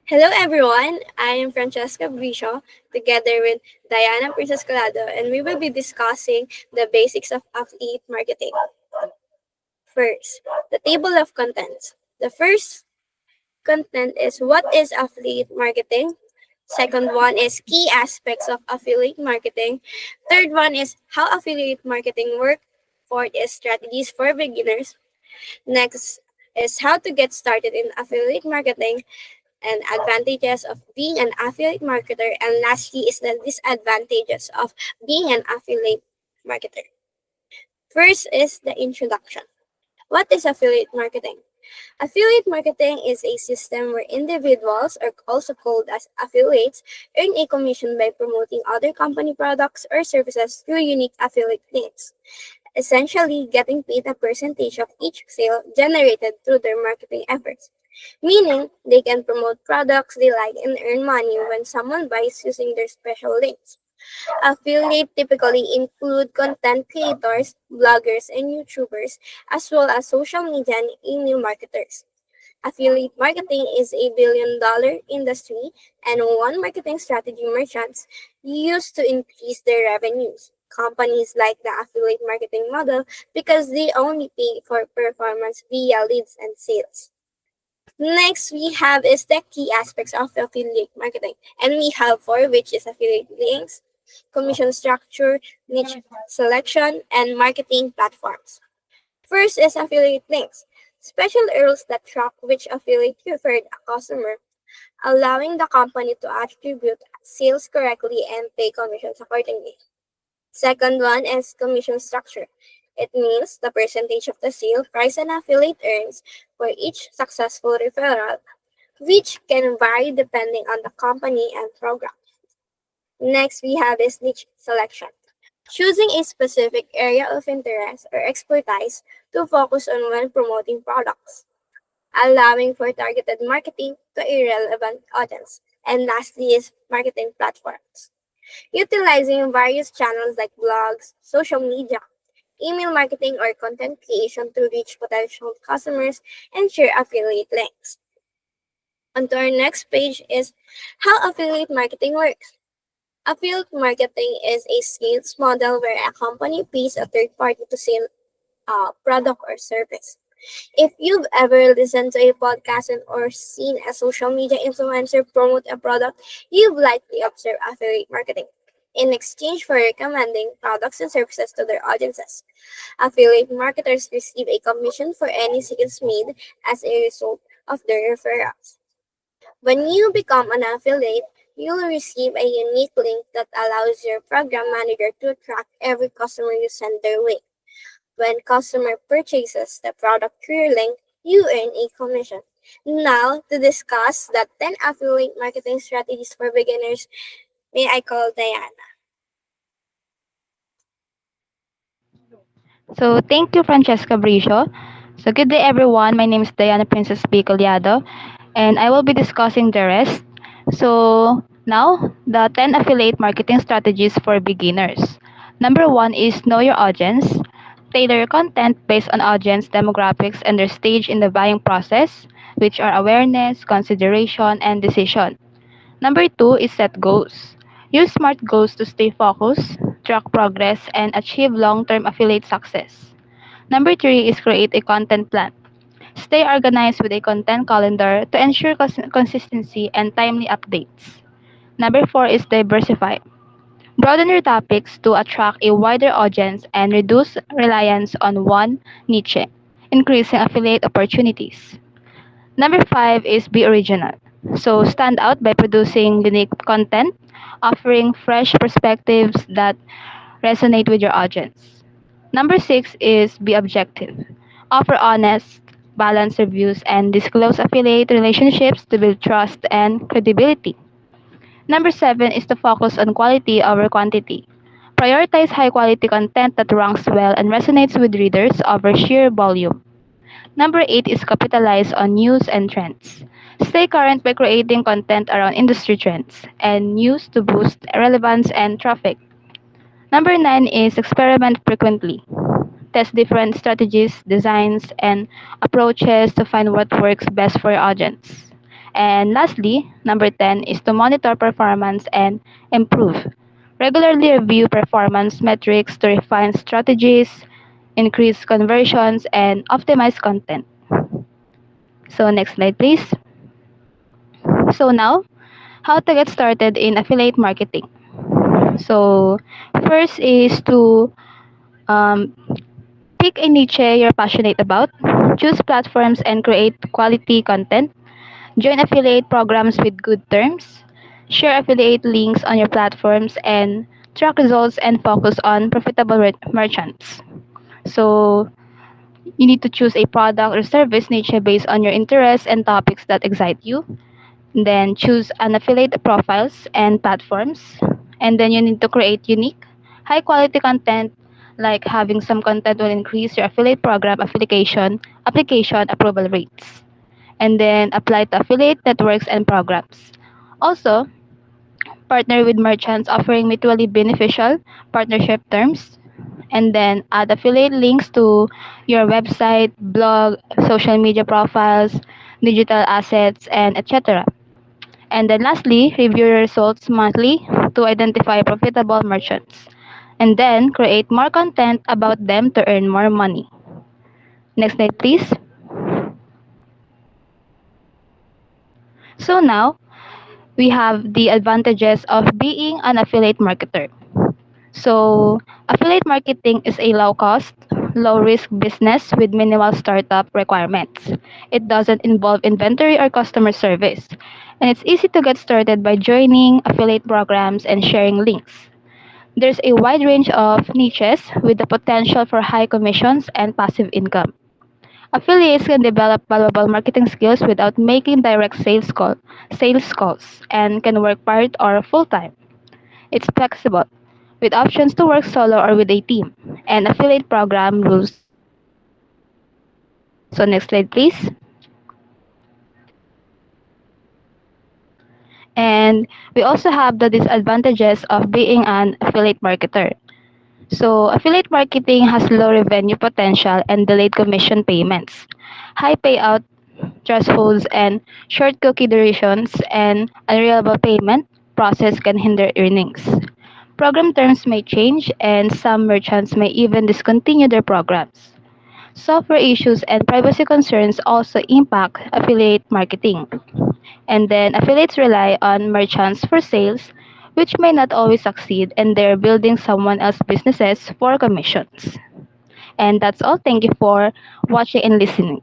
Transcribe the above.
Hello everyone, I am Francesca Briscio together with Diana Princess Colado and we will be discussing the basics of affiliate marketing. First, the table of contents. The first content is what is affiliate marketing. Second one is key aspects of affiliate marketing. Third one is how affiliate marketing work. Fourth is strategies for beginners. Next is how to get started in affiliate marketing and advantages of being an affiliate marketer, and lastly is the disadvantages of being an affiliate marketer. First is the introduction. What is affiliate marketing? Affiliate marketing is a system where individuals, or also called as affiliates, earn a commission by promoting other company products or services through unique affiliate links, essentially getting paid a percentage of each sale generated through their marketing efforts. Meaning, they can promote products they like and earn money when someone buys using their special links. Affiliate typically include content creators, bloggers, and YouTubers, as well as social media and email marketers. Affiliate marketing is a billion-dollar industry, and one marketing strategy merchants use to increase their revenues. Companies like the affiliate marketing model because they only pay for performance via leads and sales. Next, we have is the key aspects of affiliate marketing, and we have four, which is affiliate links, commission structure, niche selection, and marketing platforms. First is affiliate links, special rules that track which affiliate referred a customer, allowing the company to attribute sales correctly and pay commissions accordingly. Second one is commission structure. It means the percentage of the sale price an affiliate earns for each successful referral, which can vary depending on the company and program. Next, we have is niche selection. Choosing a specific area of interest or expertise to focus on when promoting products, allowing for targeted marketing to a relevant audience. And lastly is marketing platforms. Utilizing various channels like blogs, social media, email marketing, or content creation to reach potential customers and share affiliate links. On to our next page is how affiliate marketing works. Affiliate marketing is a sales model where a company pays a third party to sell a product or service. If you've ever listened to a podcast or seen a social media influencer promote a product, you've likely observed affiliate marketing in exchange for recommending products and services to their audiences. Affiliate marketers receive a commission for any sales made as a result of their referrals. When you become an affiliate, you'll receive a unique link that allows your program manager to track every customer you send their way. When customer purchases the product through your link, you earn a commission. Now, to discuss the 10 affiliate marketing strategies for beginners, may I call Diana. So thank you, Francesca Bricio. So good day, everyone. My name is Diana Princess B. Collado, and I will be discussing the rest. So now, the 10 affiliate marketing strategies for beginners. Number one is know your audience. Tailor your content based on audience demographics and their stage in the buying process, which are awareness, consideration, and decision. Number two is set goals. Use SMART goals to stay focused, track progress, and achieve long term affiliate success. Number three is create a content plan. Stay organized with a content calendar to ensure consistency and timely updates. Number four is diversify. Broaden your topics to attract a wider audience and reduce reliance on one niche, increasing affiliate opportunities. Number five is be original. So stand out by producing unique content, offering fresh perspectives that resonate with your audience. Number six is be objective. Offer honest, balanced reviews and disclose affiliate relationships to build trust and credibility. Number seven is to focus on quality over quantity. Prioritize high quality content that ranks well and resonates with readers over sheer volume. Number eight is capitalize on news and trends. Stay current by creating content around industry trends and news to boost relevance and traffic. Number nine is experiment frequently. Test different strategies, designs, and approaches to find what works best for your audience. And lastly, number 10 is to monitor performance and improve. Regularly review performance metrics to refine strategies, increase conversions, and optimize content. So, next slide, please. So, now, how to get started in affiliate marketing. So, first is to um, pick a niche you're passionate about, choose platforms and create quality content, join affiliate programs with good terms, share affiliate links on your platforms, and track results and focus on profitable merchants. So, you need to choose a product or service niche based on your interests and topics that excite you. Then choose an affiliate profiles and platforms. And then you need to create unique, high quality content, like having some content will increase your affiliate program application approval rates. And then apply to affiliate networks and programs. Also, partner with merchants offering mutually beneficial partnership terms, and then add affiliate links to your website, blog, social media profiles, digital assets, and etc. And then lastly, review your results monthly to identify profitable merchants. And then create more content about them to earn more money. Next slide, please. So now, we have the advantages of being an affiliate marketer. So, affiliate marketing is a low cost, low risk business with minimal startup requirements. It doesn't involve inventory or customer service. And it's easy to get started by joining affiliate programs and sharing links. There's a wide range of niches with the potential for high commissions and passive income. Affiliates can develop valuable marketing skills without making direct sales calls and can work part or full time. It's flexible, with options to work solo or with a team, and affiliate program rules. So next slide, please. And we also have the disadvantages of being an affiliate marketer. So affiliate marketing has low revenue potential and delayed commission payments, high payout thresholds and short cookie durations and unreliable payment process can hinder earnings. Program terms may change and some merchants may even discontinue their programs. Software issues and privacy concerns also impact affiliate marketing. And then affiliates rely on merchants for sales, which may not always succeed, and they're building someone else's businesses for commissions. And that's all. Thank you for watching and listening.